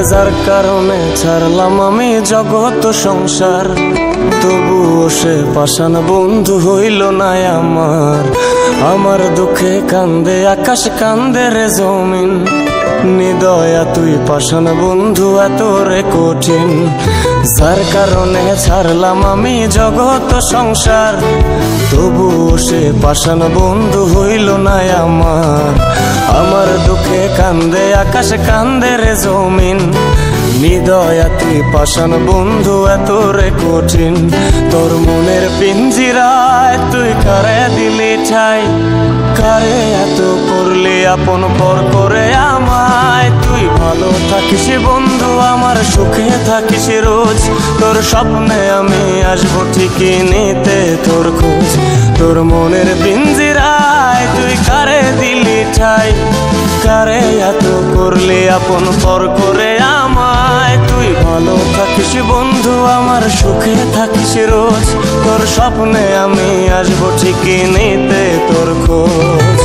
যার কারণে ছাড়লাম আমি জগৎ সংসার, তবুও সে পাষাণ বন্ধু হইল না আমার। আমার দুঃখে কান্দে আকাশ, কান্দে রে জমিন, নিদয়া তুই পাষাণ বন্ধু এত রে কঠিন। যার কারণে ছাড়লাম আমি জগৎ সংসার, তবুও সে পাষাণ বন্ধু হইল না আমার। আমার দুঃখে কান্দে আকাশ, কান্দে রে জমিন, নিদয়া তুই পাষাণ বন্ধু এত রে কঠিন। তোর মনের পিঞ্জিরায় তুই কারে দিলি ঠাই, কারে এত করলি আপন পর করে আমায়। তুই ভালো থাকিস বন্ধু আমার, সুখে থাকিস রোজ, তোর স্বপ্নে আমি আসবো ঠিকই নিতে তোর খোঁজ। তোর মনের পিঞ্জিরায় তুই কারে দিলি ঠাই, কারে এত করলি আপন পর করে আমায়। তুই ভালো থাকিস বন্ধু আমার, সুখে থাকিস রোজ, তোর স্বপ্নে আমি আসবো ঠিকই নিতে তোর খোঁজ।